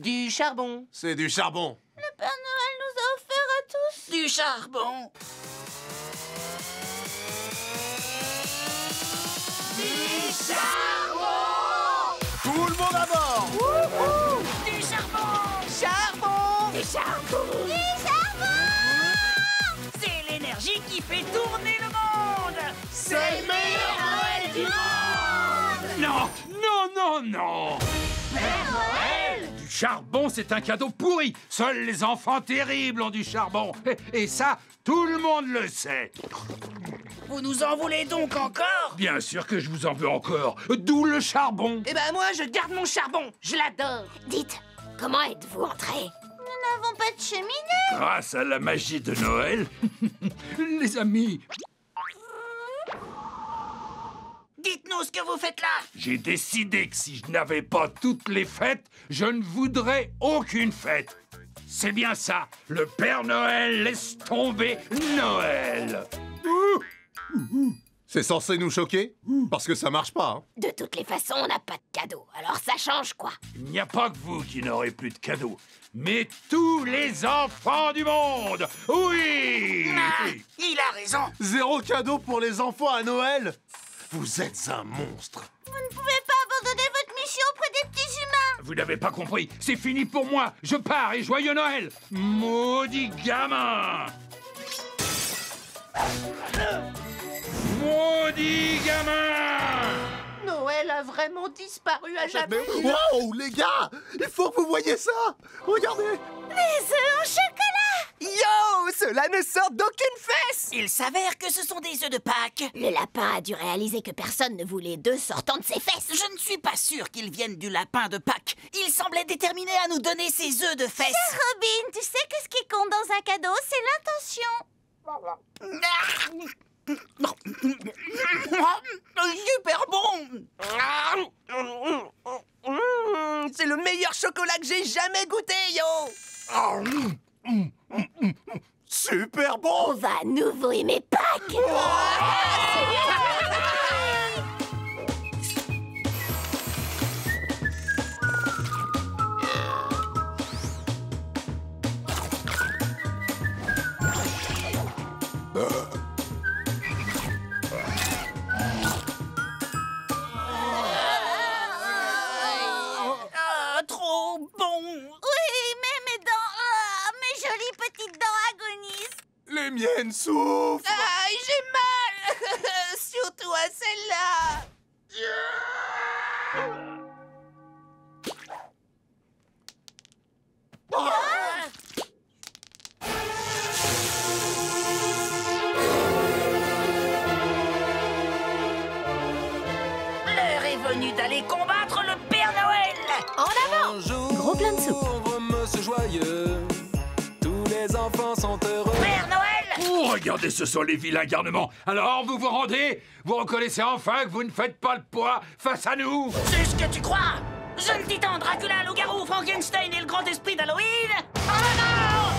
Du charbon. C'est du charbon. Le Père Noël nous a offert à tous Du charbon. du charbon. Tout le monde à bord. Du charbon. Charbon. Du charbon. Du charbon. C'est l'énergie qui fait tourner le monde. C'est le meilleur Noël du monde. Non, non, non, non. Père Noël. Du charbon, c'est un cadeau pourri. Seuls les enfants terribles ont du charbon. Et ça, tout le monde le sait. Vous nous en voulez donc encore? Bien sûr que je vous en veux encore. D'où le charbon. Eh ben moi, je garde mon charbon. Je l'adore. Dites, comment êtes-vous entrés? Nous n'avons pas de cheminée. Grâce à la magie de Noël, les amis, Dites-nous ce que vous faites là. j'ai décidé que si je n'avais pas toutes les fêtes, je ne voudrais aucune fête. C'est bien ça. Le Père Noël laisse tomber Noël. C'est censé nous choquer? Parce que ça marche pas, hein. De toutes les façons, on n'a pas de cadeau. Alors ça change quoi? Il n'y a pas que vous qui n'aurez plus de cadeaux, mais tous les enfants du monde. Oui. Ah, il a raison. 0 cadeau pour les enfants à Noël. Vous êtes un monstre. Vous ne pouvez pas abandonner votre mission auprès des petits humains. Vous n'avez pas compris. C'est fini pour moi. Je pars et joyeux Noël. Maudit gamin. Maudit gamin. Noël a vraiment disparu à jamais. Wow, les gars, il faut que vous voyez ça. Regardez. Des œufs en chocolat. Yo, cela ne sort d'aucune fesse. Il s'avère que ce sont des œufs de Pâques. Le lapin a dû réaliser que personne ne voulait d'œufs sortant de ses fesses. Je ne suis pas sûr qu'ils viennent du lapin de Pâques. Il semblait déterminé à nous donner ses œufs de fesses. Robin, tu sais que ce qui compte dans un cadeau, c'est l'intention. Super bon. C'est le meilleur chocolat que j'ai jamais goûté, yo. Super bon. On va à nouveau aimer Pâques. Ah, trop bon. Oui, mais mes dents, mes jolies petites dents agonisent. Les miennes souffrent. Ah, j'ai mal. Surtout à celle-là. L'heure est venue d'aller combattre le Père Noël. En avant. Gros plein de soupe. Monsieur joyeux, tous les enfants sont heureux. Père Noël. Oh, regardez, ce sont les vilains garnements. Alors, vous vous rendez? Vous reconnaissez enfin que vous ne faites pas le poids face à nous? C'est ce que tu crois. Jeune titan, Dracula, loup-garou, Frankenstein et le grand esprit d'Halloween. En avant.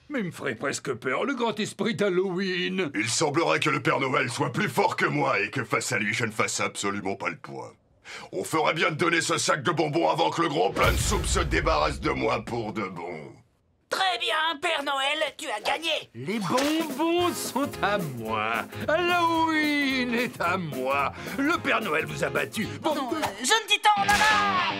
Mais il me ferait presque peur, le grand esprit d'Halloween. Il semblerait que le Père Noël soit plus fort que moi et que face à lui, je ne fasse absolument pas le poids. On ferait bien de donner ce sac de bonbons avant que le gros plein de soupe se débarrasse de moi pour de bon. Très bien, Père Noël, tu as gagné. Les bonbons sont à moi. Halloween est à moi. Le Père Noël vous a battu. Bon, Jeune titan, en avant.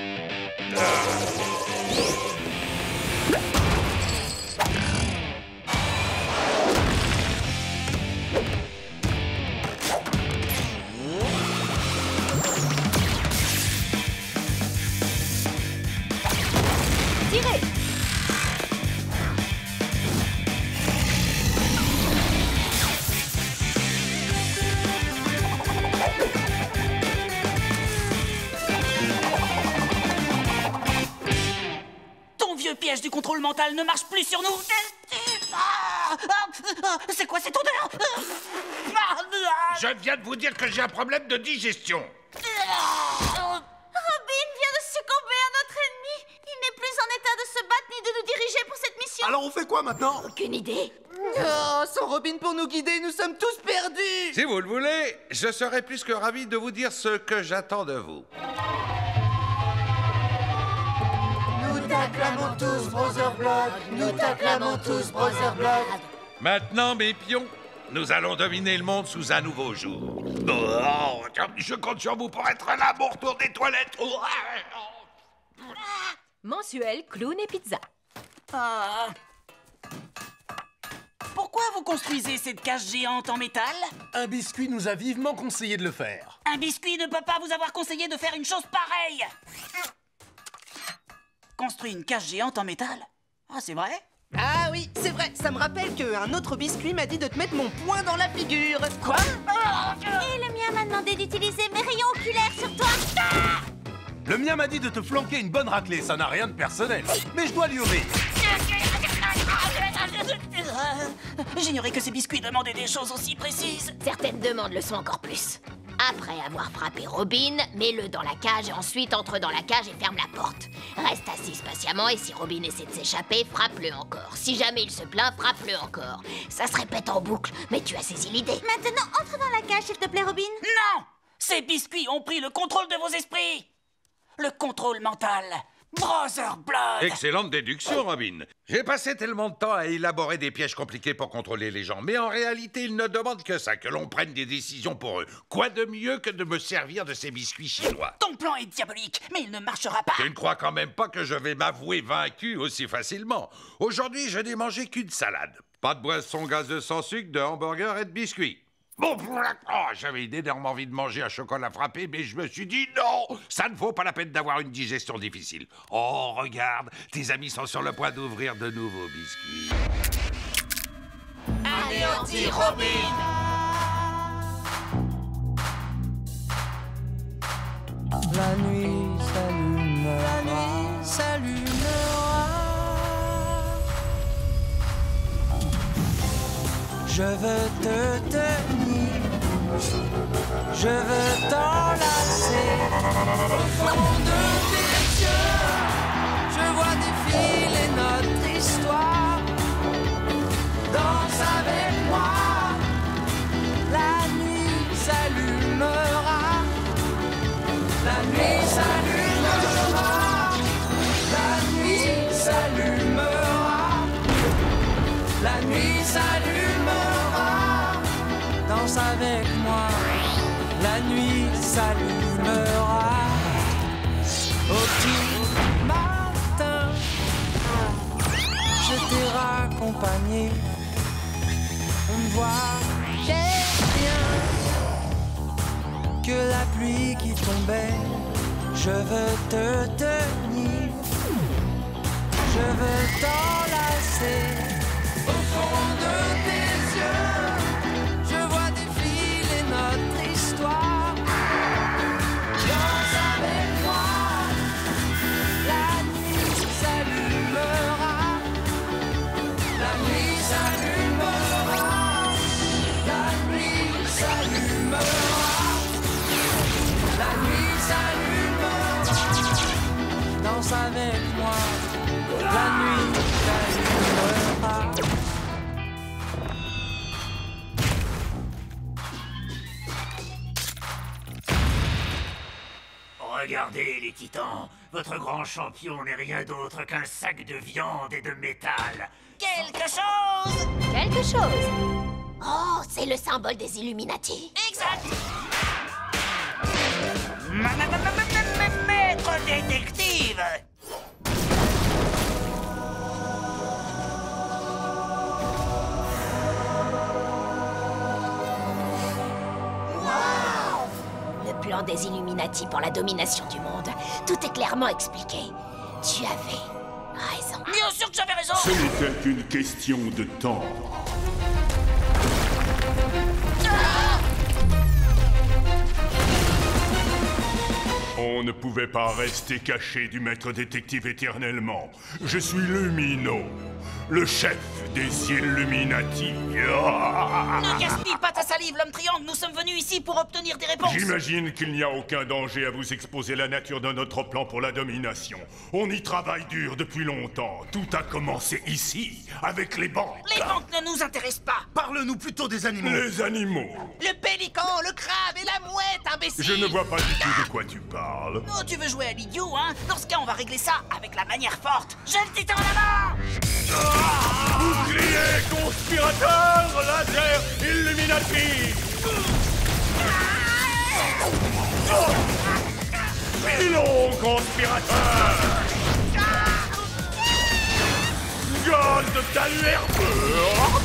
contrôle mental ne marche plus sur nous. C'est quoi cette odeur? Je viens de vous dire que j'ai un problème de digestion. Robin vient de succomber à notre ennemi. Il n'est plus en état de se battre ni de nous diriger pour cette mission. Alors on fait quoi maintenant? Aucune idée. Oh, sans Robin pour nous guider, nous sommes tous perdus. Si vous le voulez, je serai plus que ravi de vous dire ce que j'attends de vous. Nous t'acclamons tous, Brother Blood. Nous t'acclamons tous, Brother Blood. Maintenant, mes pions, nous allons dominer le monde sous un nouveau jour. Oh, je compte sur vous pour être là, mon retour des toilettes. Mensuel, clown et pizza. Pourquoi vous construisez cette cage géante en métal? Un biscuit nous a vivement conseillé de le faire. Un biscuit ne peut pas vous avoir conseillé de faire une chose pareille. Construire une cage géante en métal? Ah, c'est vrai? Ah oui, c'est vrai, ça me rappelle qu'un autre biscuit m'a dit de te mettre mon poing dans la figure. Quoi? Et le mien m'a demandé d'utiliser mes rayons oculaires sur toi. Le mien m'a dit de te flanquer une bonne raclée, ça n'a rien de personnel. Mais je dois lui obéir. J'ignorais que ces biscuits demandaient des choses aussi précises. Certaines demandes le sont encore plus. Après avoir frappé Robin, mets-le dans la cage et ensuite entre dans la cage et ferme la porte. Reste assis patiemment et si Robin essaie de s'échapper, frappe-le encore. Si jamais il se plaint, frappe-le encore. Ça se répète en boucle, mais tu as saisi l'idée. Maintenant, entre dans la cage, s'il te plaît, Robin. Non! Ces biscuits ont pris le contrôle de vos esprits. Le contrôle mental. Brother Blood! Excellente déduction, Robin. J'ai passé tellement de temps à élaborer des pièges compliqués pour contrôler les gens, mais en réalité, ils ne demandent que ça, que l'on prenne des décisions pour eux. Quoi de mieux que de me servir de ces biscuits chinois? Ton plan est diabolique, mais il ne marchera pas. Tu ne crois quand même pas que je vais m'avouer vaincu aussi facilement? Aujourd'hui, je n'ai mangé qu'une salade. Pas de boisson gazeuse sans sucre, de hamburger et de biscuits. Bon, j'avais énormément envie de manger un chocolat frappé, mais je me suis dit non, ça ne vaut pas la peine d'avoir une digestion difficile. Oh, regarde, tes amis sont sur le point d'ouvrir de nouveaux biscuits. Anéanti Robin. La nuit s'allumera. Je veux te tenir, je veux t'enlacer. Au fond de tes yeux, je vois défiler notre histoire. Danse avec moi, la nuit s'allumera. La nuit s'allumera, la nuit s'allumera, la nuit s'allumera. Danse avec moi, la nuit s'allumera. Au petit matin, je t'ai raccompagné. On ne voyait rien que la pluie qui tombait. Je veux te tenir, je veux t'enlacer. Au fond de tes yeux, je vois défiler notre histoire. Danse avec moi, la nuit s'allumera. La nuit s'allumera, la nuit s'allumera. La nuit s'allumera. Danse avec moi, la nuit s'allumera. Regardez les titans, votre grand champion n'est rien d'autre qu'un sac de viande et de métal. Quelque chose! Quelque chose. Oh, c'est le symbole des Illuminati. Exact! Maître détective! Le plan des Illuminati pour la domination du monde. Tout est clairement expliqué. Tu avais raison. Bien sûr que j'avais raison! Ce n'était qu'une question de temps. On ne pouvait pas rester caché du maître détective éternellement. Je suis Lumino, le chef des Illuminati. Ne gaspille pas ta salive, l'homme triangle. Nous sommes venus ici pour obtenir des réponses. J'imagine qu'il n'y a aucun danger à vous exposer la nature de notre plan pour la domination. On y travaille dur depuis longtemps. Tout a commencé ici, avec les banques. Les banques ne nous intéressent pas. Parle-nous plutôt des animaux. Les animaux. Le pélican, le crabe et la mouette, imbécile. Je ne vois pas du tout de quoi tu parles. Oh, tu veux jouer à l'idiot, hein? Dans ce cas, on va régler ça avec la manière forte. J'ai le titan là-bas. Bouclier conspirateur, laser Illuminati. Pilon conspirateur. Gaz de talus herbeux.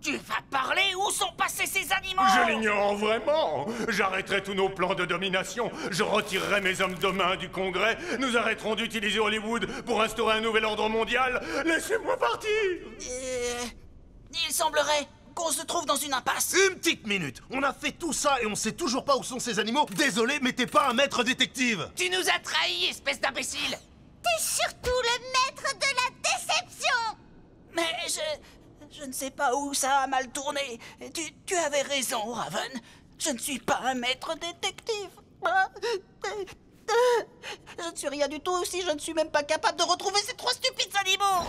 Tu vas parler? Où sont passés ces animaux? Je l'ignore vraiment. J'arrêterai tous nos plans de domination. Je retirerai mes hommes de main du Congrès. Nous arrêterons d'utiliser Hollywood pour instaurer un nouvel ordre mondial. Laissez-moi partir. Il semblerait qu'on se trouve dans une impasse. Une petite minute. On a fait tout ça et on sait toujours pas où sont ces animaux. Désolé, mais t'es pas un maître détective. Tu nous as trahis, espèce d'imbécile. T'es surtout le maître de la déception. Mais je ne sais pas où ça a mal tourné. Tu avais raison, Raven. Je ne suis pas un maître détective. Je ne suis rien du tout aussi, je ne suis même pas capable de retrouver ces trois stupides animaux.